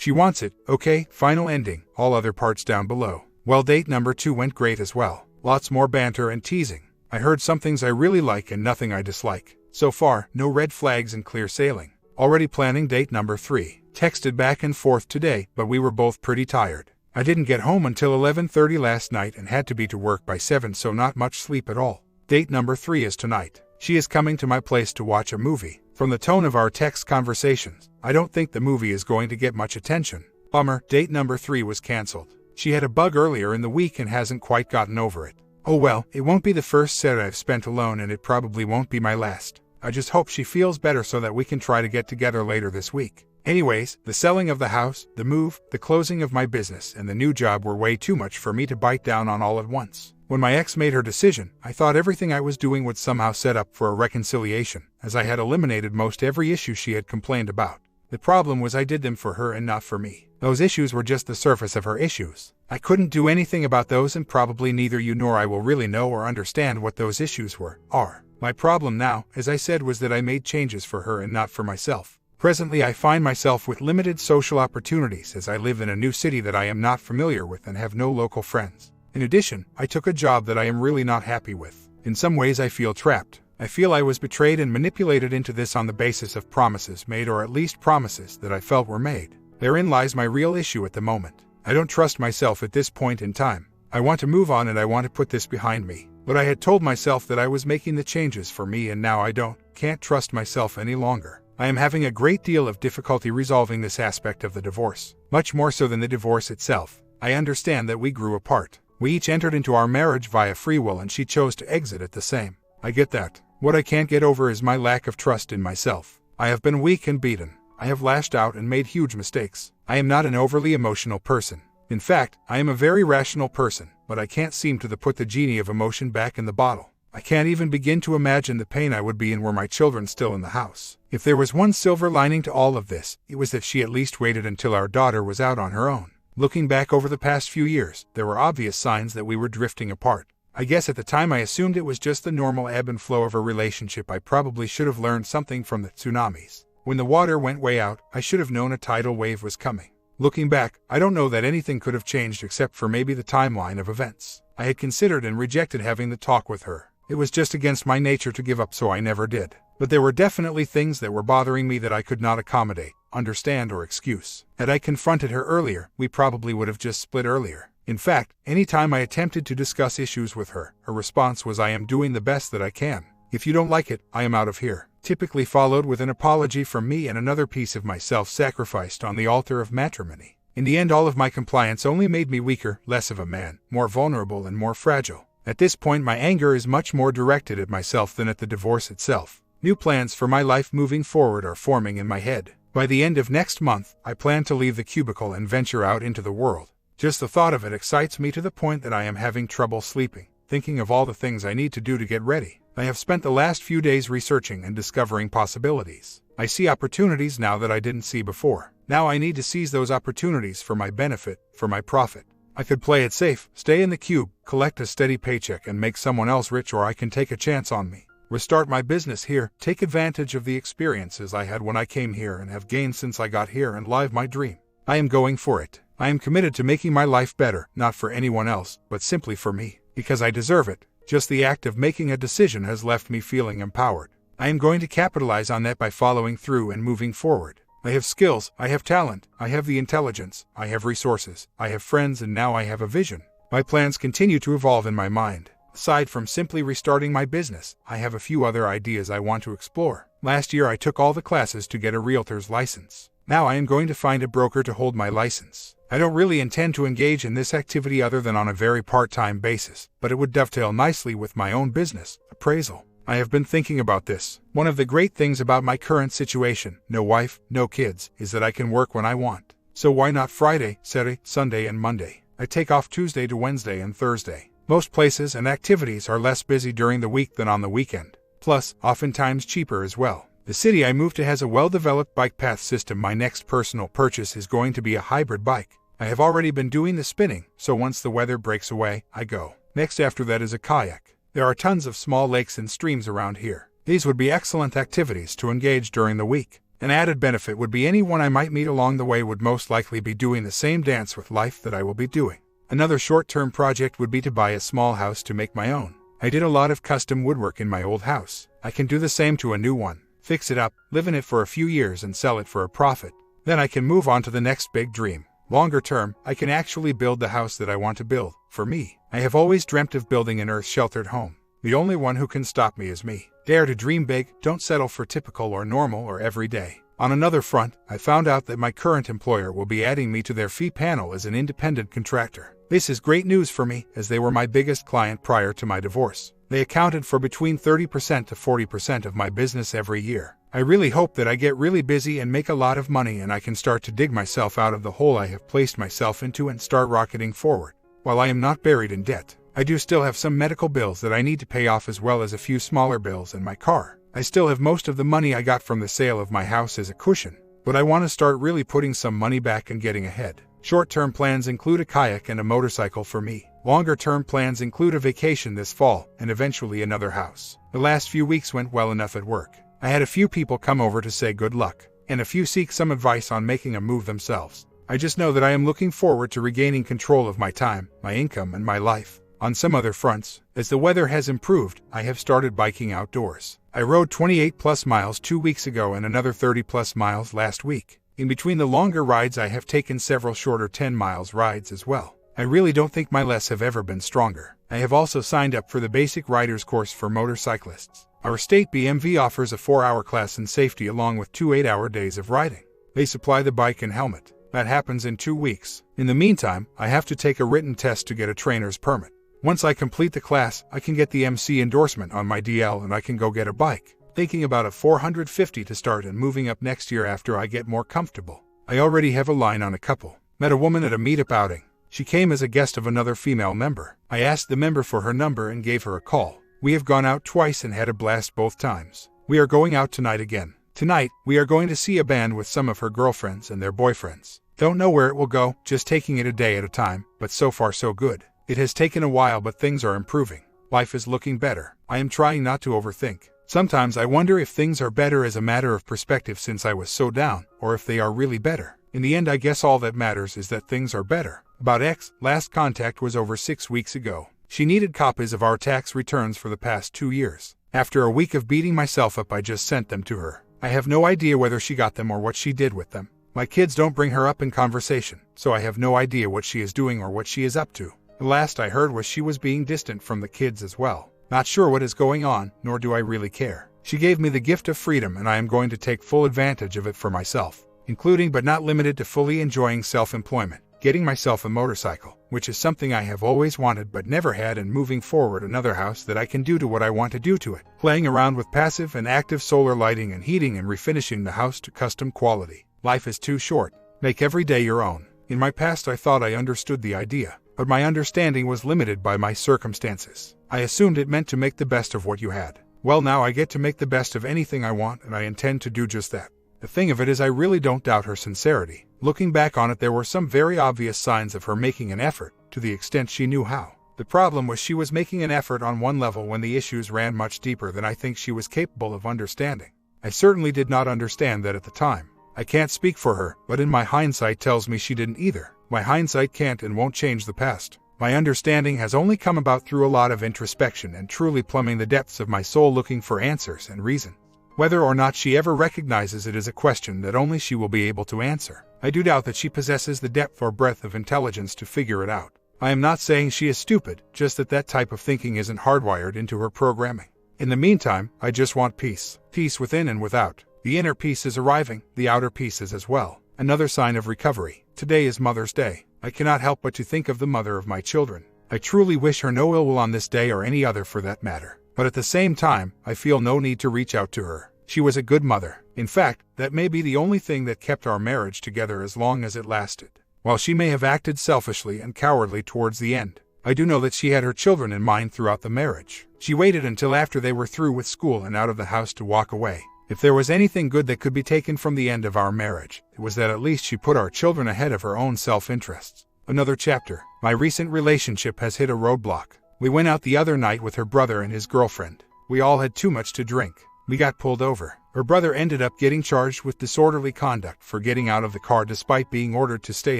She wants it, okay, final ending, all other parts down below. Well, date number 2 went great as well. Lots more banter and teasing. I heard some things I really like and nothing I dislike. So far, no red flags and clear sailing. Already planning date number 3. Texted back and forth today, but we were both pretty tired. I didn't get home until 11:30 last night and had to be to work by 7, so not much sleep at all. Date number 3 is tonight. She is coming to my place to watch a movie. From the tone of our text conversations, I don't think the movie is going to get much attention. Bummer, date number 3 was cancelled. She had a bug earlier in the week and hasn't quite gotten over it. Oh well, it won't be the first set I've spent alone and it probably won't be my last. I just hope she feels better so that we can try to get together later this week. Anyways, the selling of the house, the move, the closing of my business, and the new job were way too much for me to bite down on all at once. When my ex made her decision, I thought everything I was doing would somehow set up for a reconciliation, as I had eliminated most every issue she had complained about. The problem was I did them for her and not for me. Those issues were just the surface of her issues. I couldn't do anything about those, and probably neither you nor I will really know or understand what those issues are. My problem now, as I said, was that I made changes for her and not for myself. Presently I find myself with limited social opportunities as I live in a new city that I am not familiar with and have no local friends. In addition, I took a job that I am really not happy with. In some ways I feel trapped. I feel I was betrayed and manipulated into this on the basis of promises made, or at least promises that I felt were made. Therein lies my real issue at the moment. I don't trust myself at this point in time. I want to move on and I want to put this behind me. But I had told myself that I was making the changes for me, and now I can't trust myself any longer. I am having a great deal of difficulty resolving this aspect of the divorce, much more so than the divorce itself. I understand that we grew apart. We each entered into our marriage via free will and she chose to exit at the same. I get that. What I can't get over is my lack of trust in myself. I have been weak and beaten. I have lashed out and made huge mistakes. I am not an overly emotional person. In fact, I am a very rational person, but I can't seem to put the genie of emotion back in the bottle. I can't even begin to imagine the pain I would be in were my children still in the house. If there was one silver lining to all of this, it was that she at least waited until our daughter was out on her own. Looking back over the past few years, there were obvious signs that we were drifting apart. I guess at the time I assumed it was just the normal ebb and flow of a relationship. I probably should have learned something from the tsunamis. When the water went way out, I should have known a tidal wave was coming. Looking back, I don't know that anything could have changed except for maybe the timeline of events. I had considered and rejected having the talk with her. It was just against my nature to give up, so I never did. But there were definitely things that were bothering me that I could not accommodate, understand, or excuse. Had I confronted her earlier, we probably would have just split earlier. In fact, any time I attempted to discuss issues with her, her response was, "I am doing the best that I can. If you don't like it, I am out of here." Typically followed with an apology from me and another piece of myself sacrificed on the altar of matrimony. In the end, all of my compliance only made me weaker, less of a man, more vulnerable and more fragile. At this point, my anger is much more directed at myself than at the divorce itself. New plans for my life moving forward are forming in my head. By the end of next month, I plan to leave the cubicle and venture out into the world. Just the thought of it excites me to the point that I am having trouble sleeping, thinking of all the things I need to do to get ready. I have spent the last few days researching and discovering possibilities. I see opportunities now that I didn't see before. Now I need to seize those opportunities for my benefit, for my profit. I could play it safe, stay in the cube, collect a steady paycheck and make someone else rich, or I can take a chance on me. Restart my business here, take advantage of the experiences I had when I came here and have gained since I got here, and live my dream. I am going for it. I am committed to making my life better, not for anyone else, but simply for me, because I deserve it. Just the act of making a decision has left me feeling empowered. I am going to capitalize on that by following through and moving forward. I have skills, I have talent, I have the intelligence, I have resources, I have friends, and now I have a vision. My plans continue to evolve in my mind. Aside from simply restarting my business, I have a few other ideas I want to explore. Last year I took all the classes to get a realtor's license. Now I am going to find a broker to hold my license. I don't really intend to engage in this activity other than on a very part-time basis, but it would dovetail nicely with my own business, appraisal. I have been thinking about this. One of the great things about my current situation, no wife, no kids, is that I can work when I want. So why not Friday, Saturday, Sunday, and Monday? I take off Tuesday to Wednesday and Thursday. Most places and activities are less busy during the week than on the weekend. Plus, oftentimes cheaper as well. The city I moved to has a well-developed bike path system. My next personal purchase is going to be a hybrid bike. I have already been doing the spinning, so once the weather breaks away, I go. Next after that is a kayak. There are tons of small lakes and streams around here. These would be excellent activities to engage during the week. An added benefit would be anyone I might meet along the way would most likely be doing the same dance with life that I will be doing. Another short-term project would be to buy a small house to make my own. I did a lot of custom woodwork in my old house. I can do the same to a new one, fix it up, live in it for a few years and sell it for a profit. Then I can move on to the next big dream. Longer term, I can actually build the house that I want to build. For me, I have always dreamt of building an earth-sheltered home. The only one who can stop me is me. Dare to dream big, don't settle for typical or normal or everyday. On another front, I found out that my current employer will be adding me to their fee panel as an independent contractor. This is great news for me, as they were my biggest client prior to my divorce. They accounted for between 30% to 40% of my business every year. I really hope that I get really busy and make a lot of money and I can start to dig myself out of the hole I have placed myself into and start rocketing forward. While I am not buried in debt, I do still have some medical bills that I need to pay off as well as a few smaller bills and my car. I still have most of the money I got from the sale of my house as a cushion, but I want to start really putting some money back and getting ahead. Short-term plans include a kayak and a motorcycle for me. Longer-term plans include a vacation this fall and eventually another house. The last few weeks went well enough at work. I had a few people come over to say good luck, and a few seek some advice on making a move themselves. I just know that I am looking forward to regaining control of my time, my income, and my life. On some other fronts, as the weather has improved, I have started biking outdoors. I rode 28+ miles 2 weeks ago and another 30+ miles last week. In between the longer rides I have taken several shorter 10 miles rides as well. I really don't think my legs have ever been stronger. I have also signed up for the basic rider's course for motorcyclists. Our state BMV offers a 4-hour class in safety along with 2 8-hour days of riding. They supply the bike and helmet. That happens in 2 weeks. In the meantime, I have to take a written test to get a trainer's permit. Once I complete the class, I can get the MC endorsement on my DL and I can go get a bike. Thinking about a 450 to start and moving up next year after I get more comfortable. I already have a line on a couple. Met a woman at a meetup outing. She came as a guest of another female member. I asked the member for her number and gave her a call. We have gone out twice and had a blast both times. We are going out tonight again. Tonight, we are going to see a band with some of her girlfriends and their boyfriends. Don't know where it will go, just taking it a day at a time, but so far so good. It has taken a while but things are improving. Life is looking better. I am trying not to overthink. Sometimes I wonder if things are better as a matter of perspective since I was so down, or if they are really better. In the end I guess all that matters is that things are better. About X, last contact was over 6 weeks ago. She needed copies of our tax returns for the past 2 years. After a week of beating myself up I just sent them to her. I have no idea whether she got them or what she did with them. My kids don't bring her up in conversation, so I have no idea what she is doing or what she is up to. The last I heard was she was being distant from the kids as well. Not sure what is going on, nor do I really care. She gave me the gift of freedom and I am going to take full advantage of it for myself, including but not limited to fully enjoying self-employment, getting myself a motorcycle, which is something I have always wanted but never had, and moving forward another house that I can do to what I want to do to it, playing around with passive and active solar lighting and heating and refinishing the house to custom quality. Life is too short. Make every day your own. In my past I thought I understood the idea, but my understanding was limited by my circumstances. I assumed it meant to make the best of what you had. Well, now I get to make the best of anything I want and I intend to do just that. The thing of it is I really don't doubt her sincerity. Looking back on it, there were some very obvious signs of her making an effort, to the extent she knew how. The problem was she was making an effort on one level when the issues ran much deeper than I think she was capable of understanding. I certainly did not understand that at the time. I can't speak for her, but in my hindsight tells me she didn't either. My hindsight can't and won't change the past. My understanding has only come about through a lot of introspection and truly plumbing the depths of my soul looking for answers and reason. Whether or not she ever recognizes it is a question that only she will be able to answer. I do doubt that she possesses the depth or breadth of intelligence to figure it out. I am not saying she is stupid, just that that type of thinking isn't hardwired into her programming. In the meantime, I just want peace. Peace within and without. The inner peace is arriving, the outer peace is as well. Another sign of recovery. Today is Mother's Day. I cannot help but to think of the mother of my children. I truly wish her no ill will on this day or any other for that matter. But at the same time, I feel no need to reach out to her. She was a good mother. In fact, that may be the only thing that kept our marriage together as long as it lasted. While she may have acted selfishly and cowardly towards the end, I do know that she had her children in mind throughout the marriage. She waited until after they were through with school and out of the house to walk away. If there was anything good that could be taken from the end of our marriage, it was that at least she put our children ahead of her own self-interests. Another chapter. My recent relationship has hit a roadblock. We went out the other night with her brother and his girlfriend. We all had too much to drink. We got pulled over. Her brother ended up getting charged with disorderly conduct for getting out of the car despite being ordered to stay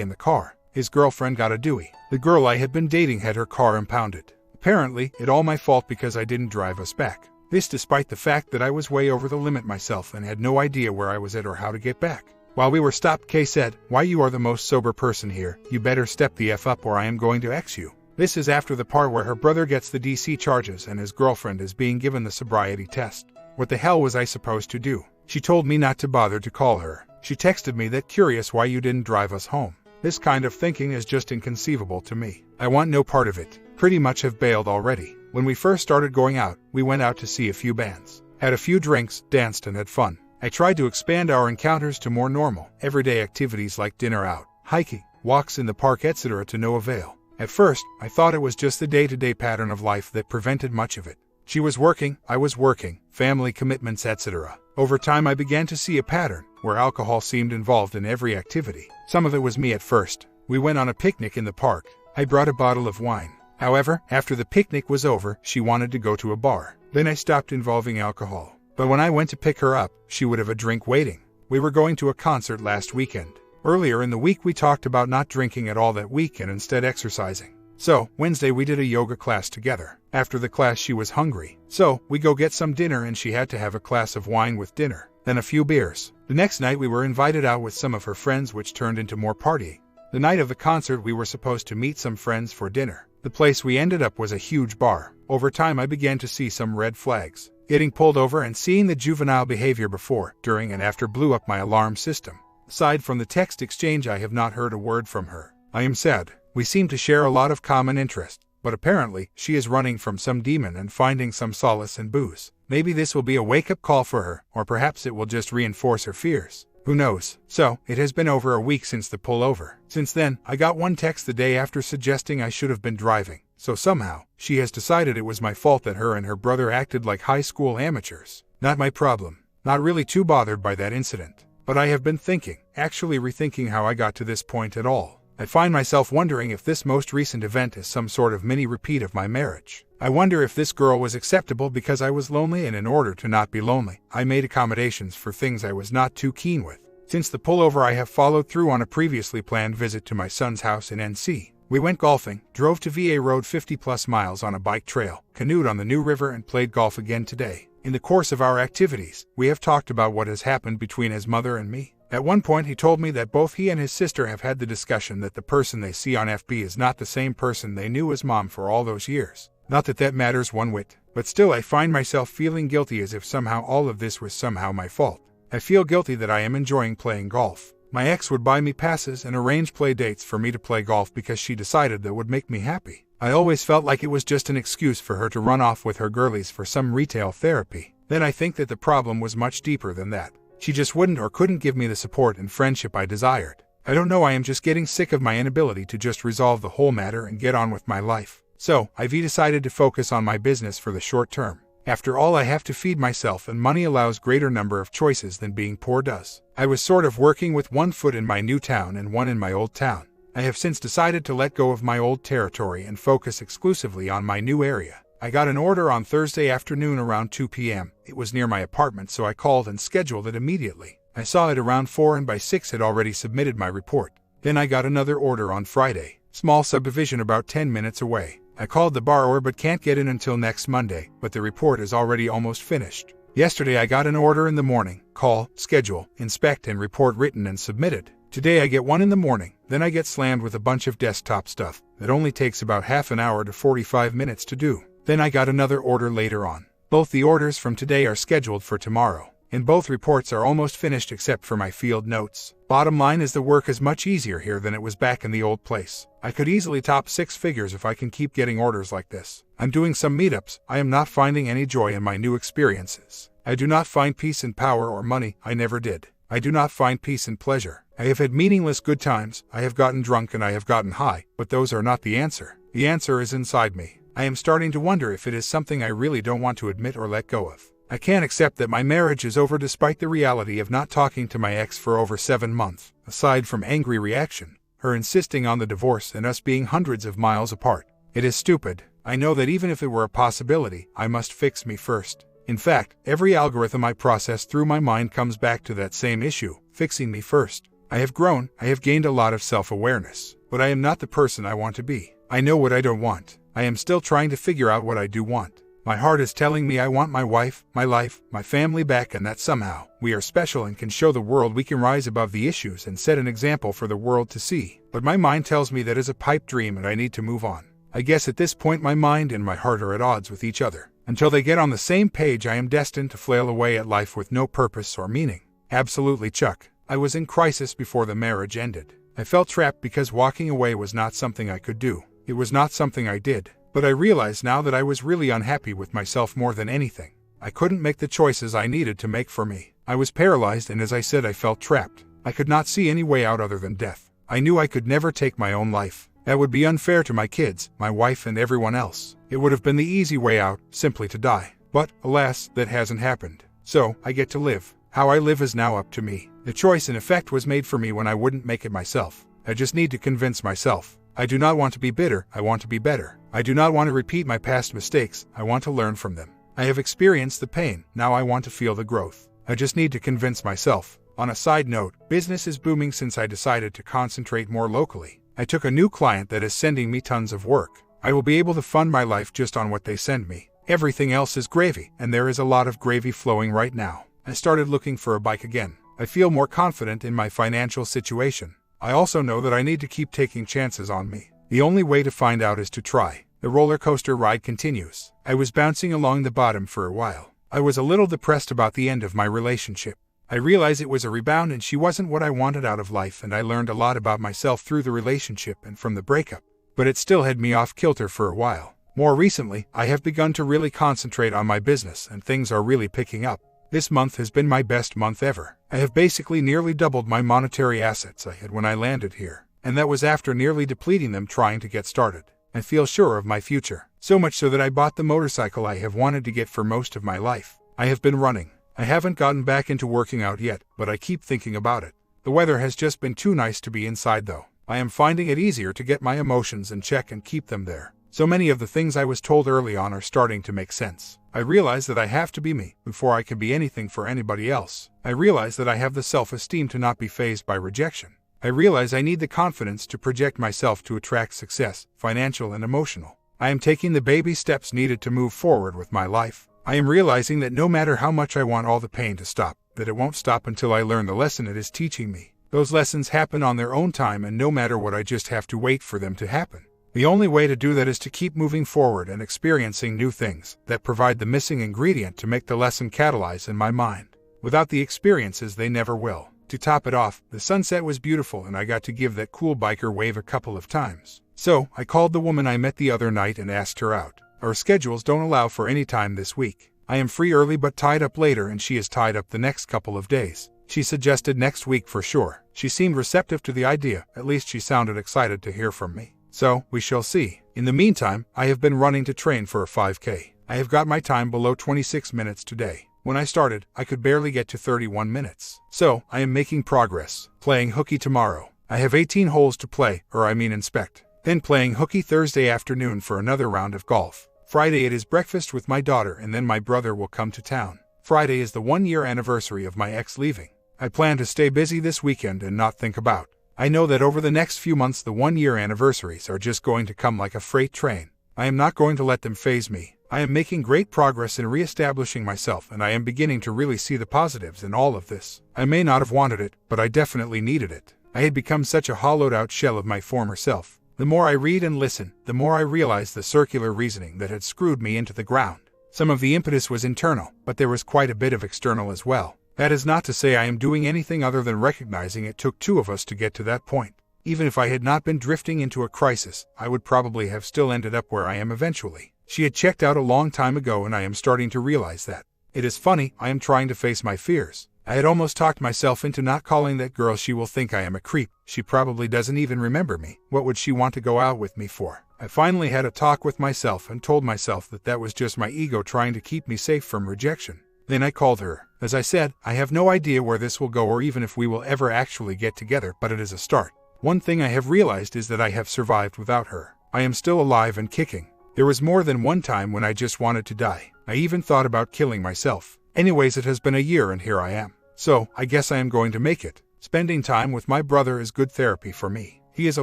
in the car. His girlfriend got a dewey. The girl I had been dating had her car impounded. Apparently, it all my fault because I didn't drive us back. This despite the fact that I was way over the limit myself and had no idea where I was at or how to get back. While we were stopped, Kay said, "Why, you are the most sober person here. You better step the F up or I am going to X you." This is after the part where her brother gets the DC charges and his girlfriend is being given the sobriety test. What the hell was I supposed to do? She told me not to bother to call her. She texted me that curious why you didn't drive us home. This kind of thinking is just inconceivable to me. I want no part of it. Pretty much have bailed already. When we first started going out, we went out to see a few bands, had a few drinks, danced and had fun. I tried to expand our encounters to more normal, everyday activities like dinner out, hiking, walks in the park, etc. to no avail. At first, I thought it was just the day-to-day pattern of life that prevented much of it. She was working, I was working, family commitments, etc. Over time I began to see a pattern, where alcohol seemed involved in every activity. Some of it was me at first. We went on a picnic in the park. I brought a bottle of wine. However, after the picnic was over, she wanted to go to a bar. Then I stopped involving alcohol. But when I went to pick her up, she would have a drink waiting. We were going to a concert last weekend. Earlier in the week we talked about not drinking at all that week and instead exercising. So, Wednesday we did a yoga class together. After the class she was hungry. So, we go get some dinner and she had to have a glass of wine with dinner, then a few beers. The next night we were invited out with some of her friends, which turned into more partying. The night of the concert we were supposed to meet some friends for dinner. The place we ended up was a huge bar. Over time I began to see some red flags. Getting pulled over and seeing the juvenile behavior before, during and after blew up my alarm system. Aside from the text exchange, I have not heard a word from her. I am sad. We seem to share a lot of common interest, but apparently she is running from some demon and finding some solace in booze. Maybe this will be a wake-up call for her, or perhaps it will just reinforce her fears. Who knows? So, it has been over a week since the pullover. Since then, I got one text the day after suggesting I should have been driving. So somehow, she has decided it was my fault that her and her brother acted like high school amateurs. Not my problem. Not really too bothered by that incident. But I have been thinking, actually rethinking how I got to this point at all. I find myself wondering if this most recent event is some sort of mini repeat of my marriage. I wonder if this girl was acceptable because I was lonely, and in order to not be lonely, I made accommodations for things I was not too keen with. Since the pullover, I have followed through on a previously planned visit to my son's house in NC. We went golfing, drove to VA Road 50+ miles on a bike trail, canoed on the New River and played golf again today. In the course of our activities, we have talked about what has happened between his mother and me. At one point he told me that both he and his sister have had the discussion that the person they see on FB is not the same person they knew as mom for all those years. Not that that matters one whit, but still I find myself feeling guilty, as if somehow all of this was somehow my fault. I feel guilty that I am enjoying playing golf. My ex would buy me passes and arrange play dates for me to play golf because she decided that would make me happy. I always felt like it was just an excuse for her to run off with her girlies for some retail therapy. Then I think that the problem was much deeper than that. She just wouldn't or couldn't give me the support and friendship I desired. I don't know, I am just getting sick of my inability to just resolve the whole matter and get on with my life. So, I've decided to focus on my business for the short term. After all, I have to feed myself, and money allows greater number of choices than being poor does. I was sort of working with one foot in my new town and one in my old town. I have since decided to let go of my old territory and focus exclusively on my new area. I got an order on Thursday afternoon around 2 p.m. It was near my apartment, so I called and scheduled it immediately. I saw it around 4 and by 6 had already submitted my report. Then I got another order on Friday. Small subdivision about 10 minutes away. I called the borrower but can't get in until next Monday, but the report is already almost finished. Yesterday I got an order in the morning. Call, schedule, inspect and report written and submitted. Today I get one in the morning, then I get slammed with a bunch of desktop stuff that only takes about half an hour to 45 minutes to do. Then I got another order later on. Both the orders from today are scheduled for tomorrow, and both reports are almost finished except for my field notes. Bottom line is the work is much easier here than it was back in the old place. I could easily top 6 figures if I can keep getting orders like this. I'm doing some meetups. I am not finding any joy in my new experiences. I do not find peace in power or money. I never did. I do not find peace in pleasure. I have had meaningless good times. I have gotten drunk and I have gotten high, but those are not the answer. The answer is inside me. I am starting to wonder if it is something I really don't want to admit or let go of. I can't accept that my marriage is over despite the reality of not talking to my ex for over 7 months, aside from angry reaction, her insisting on the divorce and us being hundreds of miles apart. It is stupid. I know that even if it were a possibility, I must fix me first. In fact, every algorithm I process through my mind comes back to that same issue, fixing me first. I have grown, I have gained a lot of self-awareness, but I am not the person I want to be. I know what I don't want. I am still trying to figure out what I do want. My heart is telling me I want my wife, my life, my family back, and that somehow we are special and can show the world we can rise above the issues and set an example for the world to see. But my mind tells me that is a pipe dream and I need to move on. I guess at this point my mind and my heart are at odds with each other. Until they get on the same page, I am destined to flail away at life with no purpose or meaning. Absolutely, Chuck. I was in crisis before the marriage ended. I felt trapped because walking away was not something I could do. It was not something I did. But I realized now that I was really unhappy with myself more than anything. I couldn't make the choices I needed to make for me. I was paralyzed, and as I said, I felt trapped. I could not see any way out other than death. I knew I could never take my own life. That would be unfair to my kids, my wife, and everyone else. It would have been the easy way out, simply to die. But, alas, that hasn't happened. So, I get to live. How I live is now up to me. The choice in effect was made for me when I wouldn't make it myself. I just need to convince myself. I do not want to be bitter, I want to be better. I do not want to repeat my past mistakes, I want to learn from them. I have experienced the pain, now I want to feel the growth. I just need to convince myself. On a side note, business is booming since I decided to concentrate more locally. I took a new client that is sending me tons of work. I will be able to fund my life just on what they send me. Everything else is gravy, and there is a lot of gravy flowing right now. I started looking for a bike again. I feel more confident in my financial situation. I also know that I need to keep taking chances on me. The only way to find out is to try. The roller coaster ride continues. I was bouncing along the bottom for a while. I was a little depressed about the end of my relationship. I realized it was a rebound and she wasn't what I wanted out of life, and I learned a lot about myself through the relationship and from the breakup. But it still had me off kilter for a while. More recently, I have begun to really concentrate on my business and things are really picking up. This month has been my best month ever. I have basically nearly doubled my monetary assets I had when I landed here, and that was after nearly depleting them trying to get started. I feel sure of my future, so much so that I bought the motorcycle I have wanted to get for most of my life. I have been running. I haven't gotten back into working out yet, but I keep thinking about it. The weather has just been too nice to be inside though. I am finding it easier to get my emotions in check and keep them there. So many of the things I was told early on are starting to make sense. I realize that I have to be me before I can be anything for anybody else. I realize that I have the self-esteem to not be fazed by rejection. I realize I need the confidence to project myself to attract success, financial and emotional. I am taking the baby steps needed to move forward with my life. I am realizing that no matter how much I want all the pain to stop, that it won't stop until I learn the lesson it is teaching me. Those lessons happen on their own time, and no matter what, I just have to wait for them to happen. The only way to do that is to keep moving forward and experiencing new things that provide the missing ingredient to make the lesson catalyze in my mind. Without the experiences, they never will. To top it off, the sunset was beautiful and I got to give that cool biker wave a couple of times. So, I called the woman I met the other night and asked her out. Our schedules don't allow for any time this week. I am free early but tied up later, and she is tied up the next couple of days. She suggested next week for sure. She seemed receptive to the idea, at least she sounded excited to hear from me. So, we shall see. In the meantime, I have been running to train for a 5K. I have got my time below 26 minutes today. When I started, I could barely get to 31 minutes. So, I am making progress. Playing hooky tomorrow. I have 18 holes to play, inspect. Then playing hooky Thursday afternoon for another round of golf. Friday it is breakfast with my daughter, and then my brother will come to town. Friday is the 1-year anniversary of my ex leaving. I plan to stay busy this weekend and not think about. I know that over the next few months the 1-year anniversaries are just going to come like a freight train. I am not going to let them faze me. I am making great progress in re-establishing myself, and I am beginning to really see the positives in all of this. I may not have wanted it, but I definitely needed it. I had become such a hollowed-out shell of my former self. The more I read and listen, the more I realize the circular reasoning that had screwed me into the ground. Some of the impetus was internal, but there was quite a bit of external as well. That is not to say I am doing anything other than recognizing it took two of us to get to that point. Even if I had not been drifting into a crisis, I would probably have still ended up where I am eventually. She had checked out a long time ago, and I am starting to realize that. It is funny, I am trying to face my fears. I had almost talked myself into not calling that girl. She will think I am a creep. She probably doesn't even remember me. What would she want to go out with me for? I finally had a talk with myself and told myself that that was just my ego trying to keep me safe from rejection. Then I called her. As I said, I have no idea where this will go or even if we will ever actually get together, but it is a start. One thing I have realized is that I have survived without her. I am still alive and kicking. There was more than one time when I just wanted to die. I even thought about killing myself. Anyways, it has been a year and here I am. So, I guess I am going to make it. Spending time with my brother is good therapy for me. He is a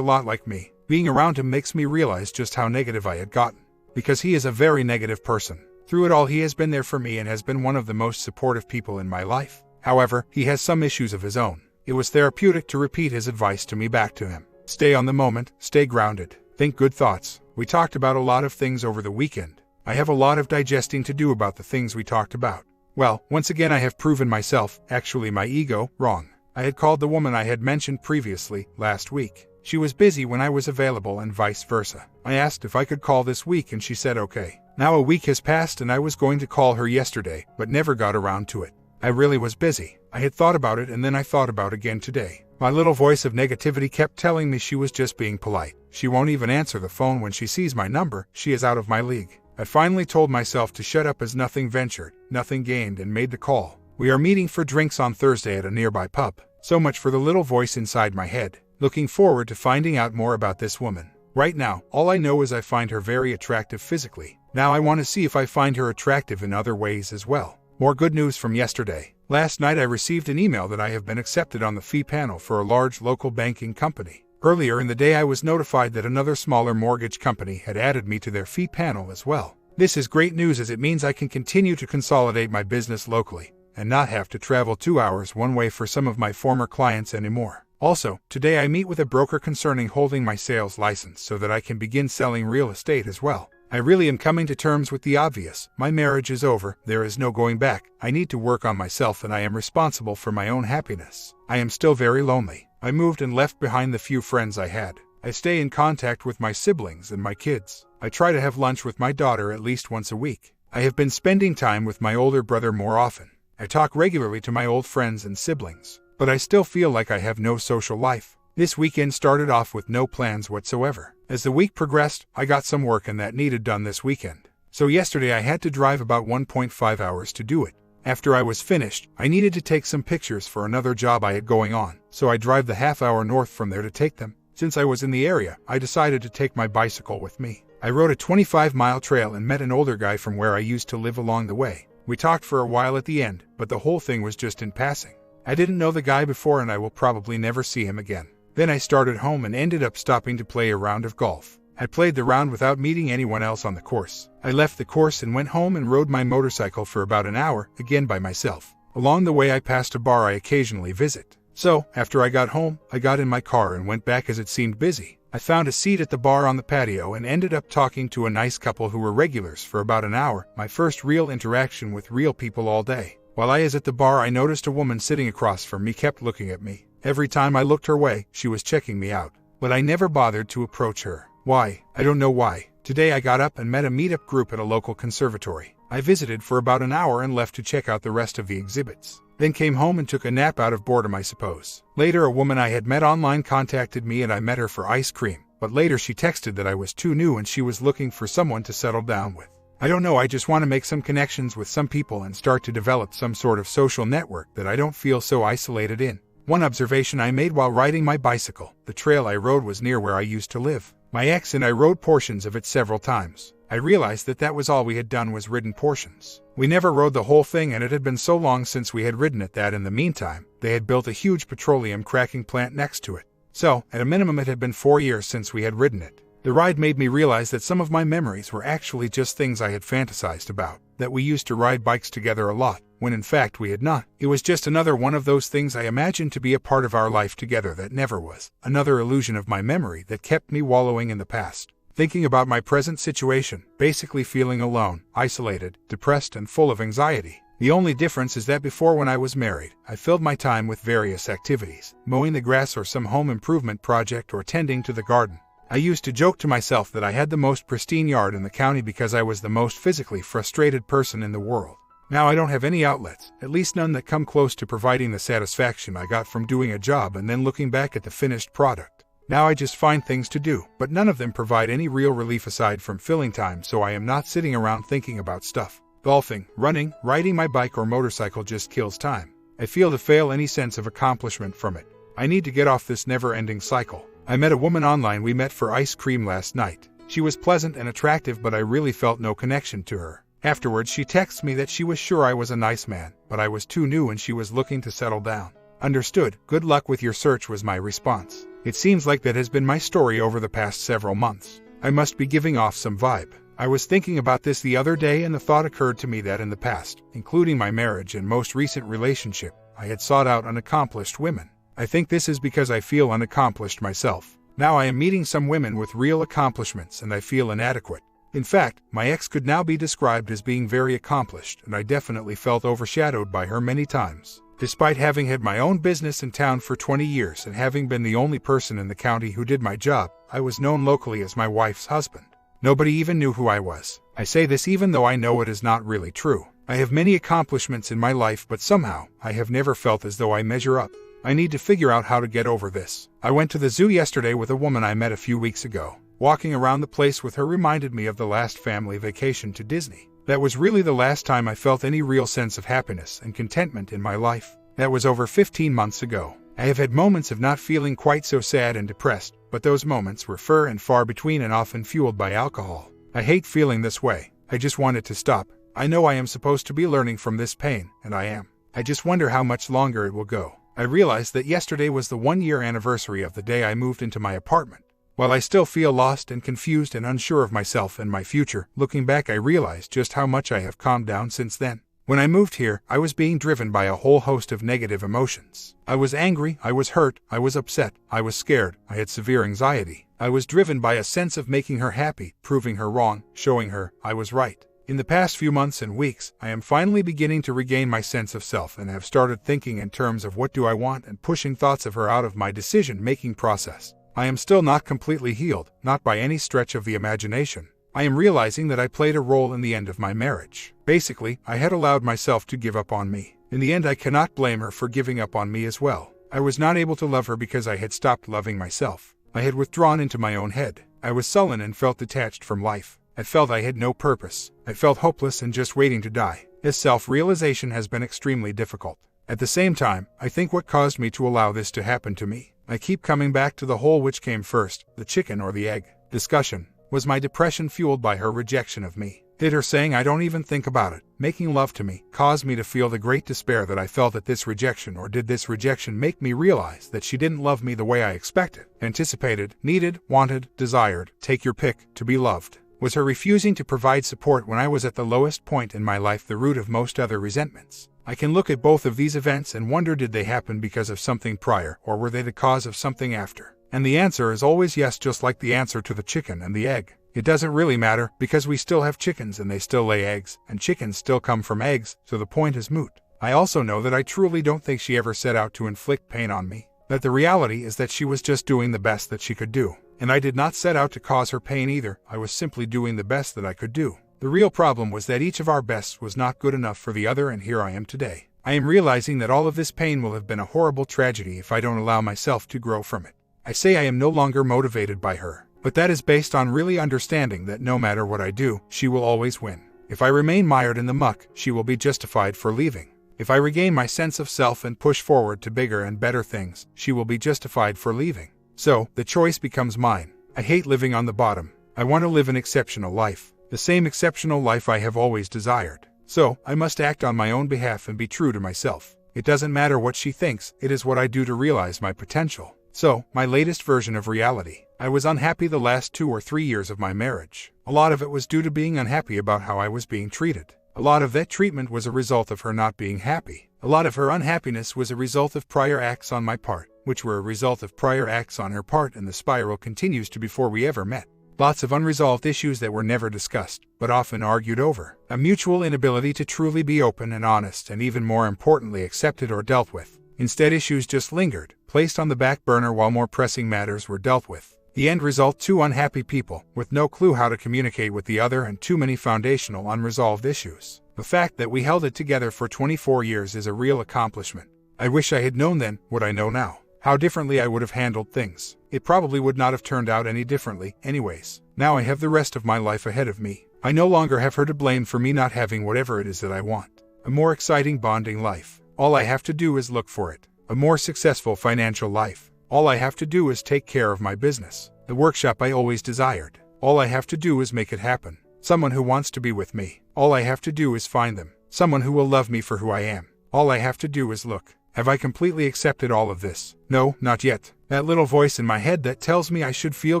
lot like me. Being around him makes me realize just how negative I had gotten. Because he is a very negative person. Through it all, he has been there for me and has been one of the most supportive people in my life. However, he has some issues of his own. It was therapeutic to repeat his advice to me back to him. Stay on the moment, stay grounded, think good thoughts. We talked about a lot of things over the weekend. I have a lot of digesting to do about the things we talked about. Well, once again I have proven myself, actually my ego, wrong. I had called the woman I had mentioned previously, last week. She was busy when I was available and vice versa. I asked if I could call this week and she said okay. Now a week has passed and I was going to call her yesterday, but never got around to it. I really was busy. I had thought about it and then I thought about it again today. My little voice of negativity kept telling me she was just being polite. She won't even answer the phone when she sees my number. She is out of my league. I finally told myself to shut up as nothing ventured, nothing gained, and made the call. We are meeting for drinks on Thursday at a nearby pub. So much for the little voice inside my head. Looking forward to finding out more about this woman. Right now, all I know is I find her very attractive physically. Now I want to see if I find her attractive in other ways as well. More good news from yesterday. Last night I received an email that I have been accepted on the fee panel for a large local banking company. Earlier in the day I was notified that another smaller mortgage company had added me to their fee panel as well. This is great news as it means I can continue to consolidate my business locally and not have to travel 2 hours one way for some of my former clients anymore. Also, today I meet with a broker concerning holding my sales license so that I can begin selling real estate as well. I really am coming to terms with the obvious. My marriage is over, there is no going back. I need to work on myself and I am responsible for my own happiness. I am still very lonely. I moved and left behind the few friends I had. I stay in contact with my siblings and my kids. I try to have lunch with my daughter at least once a week. I have been spending time with my older brother more often. I talk regularly to my old friends and siblings, but I still feel like I have no social life. This weekend started off with no plans whatsoever. As the week progressed, I got some work and that needed done this weekend. So yesterday I had to drive about 1.5 hours to do it. After I was finished, I needed to take some pictures for another job I had going on, so I drive the half hour north from there to take them. Since I was in the area, I decided to take my bicycle with me. I rode a 25-mile trail and met an older guy from where I used to live along the way. We talked for a while at the end, but the whole thing was just in passing. I didn't know the guy before and I will probably never see him again. Then I started home and ended up stopping to play a round of golf. I played the round without meeting anyone else on the course. I left the course and went home and rode my motorcycle for about an hour, again by myself. Along the way I passed a bar I occasionally visit. So, after I got home, I got in my car and went back as it seemed busy. I found a seat at the bar on the patio and ended up talking to a nice couple who were regulars for about an hour, my first real interaction with real people all day. While I was at the bar I noticed a woman sitting across from me kept looking at me. Every time I looked her way, she was checking me out. But I never bothered to approach her. Why? I don't know why. Today I got up and met a meetup group at a local conservatory. I visited for about an hour and left to check out the rest of the exhibits. Then came home and took a nap out of boredom, I suppose. Later a woman I had met online contacted me and I met her for ice cream. But later she texted that I was too new and she was looking for someone to settle down with. I don't know, I just want to make some connections with some people and start to develop some sort of social network that I don't feel so isolated in. One observation I made while riding my bicycle: the trail I rode was near where I used to live. My ex and I rode portions of it several times. I realized that was all we had done was ridden portions. We never rode the whole thing and it had been so long since we had ridden it that in the meantime, they had built a huge petroleum cracking plant next to it. So, at a minimum it had been 4 years since we had ridden it. The ride made me realize that some of my memories were actually just things I had fantasized about, that we used to ride bikes together a lot, when in fact we had not. It was just another one of those things I imagined to be a part of our life together that never was, another illusion of my memory that kept me wallowing in the past. Thinking about my present situation, basically feeling alone, isolated, depressed and full of anxiety. The only difference is that before, when I was married, I filled my time with various activities, mowing the grass or some home improvement project or tending to the garden. I used to joke to myself that I had the most pristine yard in the county because I was the most physically frustrated person in the world. Now I don't have any outlets, at least none that come close to providing the satisfaction I got from doing a job and then looking back at the finished product. Now I just find things to do, but none of them provide any real relief aside from filling time, so I am not sitting around thinking about stuff. Golfing, running, riding my bike or motorcycle just kills time. I feel to fail any sense of accomplishment from it. I need to get off this never-ending cycle. I met a woman online. We met for ice cream last night. She was pleasant and attractive, but I really felt no connection to her. Afterwards, she texted me that she was sure I was a nice man, but I was too new and she was looking to settle down. Understood. Good luck with your search, was my response. It seems like that has been my story over the past several months. I must be giving off some vibe. I was thinking about this the other day and the thought occurred to me that in the past, including my marriage and most recent relationship, I had sought out unaccomplished women. I think this is because I feel unaccomplished myself. Now I am meeting some women with real accomplishments and I feel inadequate. In fact, my ex could now be described as being very accomplished, and I definitely felt overshadowed by her many times. Despite having had my own business in town for 20 years and having been the only person in the county who did my job, I was known locally as my wife's husband. Nobody even knew who I was. I say this even though I know it is not really true. I have many accomplishments in my life, but somehow, I have never felt as though I measure up. I need to figure out how to get over this. I went to the zoo yesterday with a woman I met a few weeks ago. Walking around the place with her reminded me of the last family vacation to Disney. That was really the last time I felt any real sense of happiness and contentment in my life. That was over 15 months ago. I have had moments of not feeling quite so sad and depressed, but those moments were few and far between and often fueled by alcohol. I hate feeling this way. I just want it to stop. I know I am supposed to be learning from this pain, and I am. I just wonder how much longer it will go. I realized that yesterday was the 1-year anniversary of the day I moved into my apartment. While I still feel lost and confused and unsure of myself and my future, looking back I realized just how much I have calmed down since then. When I moved here, I was being driven by a whole host of negative emotions. I was angry, I was hurt, I was upset, I was scared, I had severe anxiety. I was driven by a sense of making her happy, proving her wrong, showing her I was right. In the past few months and weeks, I am finally beginning to regain my sense of self and have started thinking in terms of what do I want and pushing thoughts of her out of my decision-making process. I am still not completely healed, not by any stretch of the imagination. I am realizing that I played a role in the end of my marriage. Basically, I had allowed myself to give up on me. In the end, I cannot blame her for giving up on me as well. I was not able to love her because I had stopped loving myself. I had withdrawn into my own head. I was sullen and felt detached from life. I felt I had no purpose. I felt hopeless and just waiting to die. This self-realization has been extremely difficult. At the same time, I think what caused me to allow this to happen to me, I keep coming back to the whole which came first, the chicken or the egg discussion, was my depression fueled by her rejection of me. Did her saying I don't even think about it, making love to me, cause me to feel the great despair that I felt at this rejection, or did this rejection make me realize that she didn't love me the way I expected, anticipated, needed, wanted, desired, take your pick, to be loved? Was her refusing to provide support when I was at the lowest point in my life the root of most other resentments? I can look at both of these events and wonder, did they happen because of something prior, or were they the cause of something after? And the answer is always yes, just like the answer to the chicken and the egg. It doesn't really matter, because we still have chickens and they still lay eggs, and chickens still come from eggs, so the point is moot. I also know that I truly don't think she ever set out to inflict pain on me. That the reality is that she was just doing the best that she could do. And I did not set out to cause her pain either, I was simply doing the best that I could do. The real problem was that each of our bests was not good enough for the other, and here I am today. I am realizing that all of this pain will have been a horrible tragedy if I don't allow myself to grow from it. I say I am no longer motivated by her, but that is based on really understanding that no matter what I do, she will always win. If I remain mired in the muck, she will be justified for leaving. If I regain my sense of self and push forward to bigger and better things, she will be justified for leaving. So, the choice becomes mine. I hate living on the bottom. I want to live an exceptional life. The same exceptional life I have always desired. So, I must act on my own behalf and be true to myself. It doesn't matter what she thinks, it is what I do to realize my potential. So, my latest version of reality. I was unhappy the last 2 or 3 years of my marriage. A lot of it was due to being unhappy about how I was being treated. A lot of that treatment was a result of her not being happy. A lot of her unhappiness was a result of prior acts on my part, which were a result of prior acts on her part, and the spiral continues to before we ever met. Lots of unresolved issues that were never discussed, but often argued over. A mutual inability to truly be open and honest, and even more importantly accepted or dealt with. Instead, issues just lingered, placed on the back burner while more pressing matters were dealt with. The end result: 2 unhappy people, with no clue how to communicate with the other and too many foundational unresolved issues. The fact that we held it together for 24 years is a real accomplishment. I wish I had known then what I know now. How differently I would have handled things. It probably would not have turned out any differently, anyways. Now I have the rest of my life ahead of me. I no longer have her to blame for me not having whatever it is that I want. A more exciting bonding life. All I have to do is look for it. A more successful financial life. All I have to do is take care of my business. The workshop I always desired. All I have to do is make it happen. Someone who wants to be with me. All I have to do is find them. Someone who will love me for who I am. All I have to do is look. Have I completely accepted all of this? No, not yet. That little voice in my head that tells me I should feel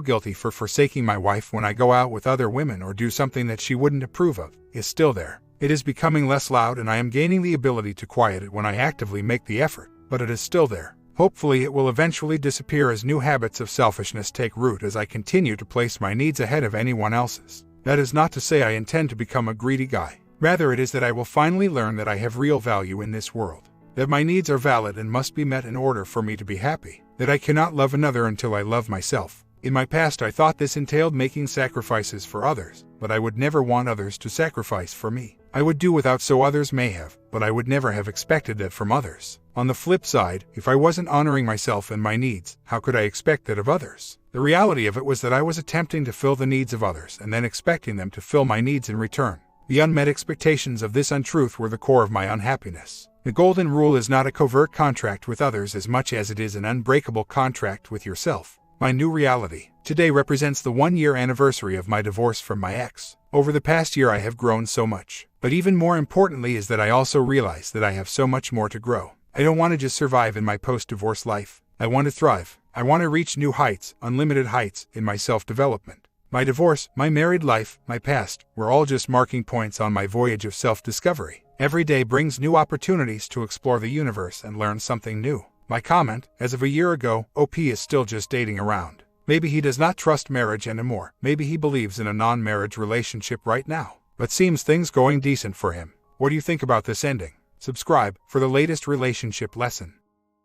guilty for forsaking my wife when I go out with other women or do something that she wouldn't approve of is still there. It is becoming less loud and I am gaining the ability to quiet it when I actively make the effort, but it is still there. Hopefully it will eventually disappear as new habits of selfishness take root as I continue to place my needs ahead of anyone else's. That is not to say I intend to become a greedy guy. Rather, it is that I will finally learn that I have real value in this world. That my needs are valid and must be met in order for me to be happy. That I cannot love another until I love myself. In my past, I thought this entailed making sacrifices for others, but I would never want others to sacrifice for me. I would do without so others may have, but I would never have expected that from others. On the flip side, if I wasn't honoring myself and my needs, how could I expect that of others? The reality of it was that I was attempting to fill the needs of others and then expecting them to fill my needs in return. The unmet expectations of this untruth were the core of my unhappiness. The golden rule is not a covert contract with others as much as it is an unbreakable contract with yourself. My new reality. Today represents the 1-year anniversary of my divorce from my ex. Over the past year I have grown so much. But even more importantly is that I also realize that I have so much more to grow. I don't want to just survive in my post-divorce life. I want to thrive. I want to reach new heights, unlimited heights, in my self-development. My divorce, my married life, my past, were all just marking points on my voyage of self-discovery. Every day brings new opportunities to explore the universe and learn something new. My comment, as of a year ago, OP is still just dating around. Maybe he does not trust marriage anymore. Maybe he believes in a non-marriage relationship right now. But seems things going decent for him. What do you think about this ending? Subscribe for the latest relationship lesson.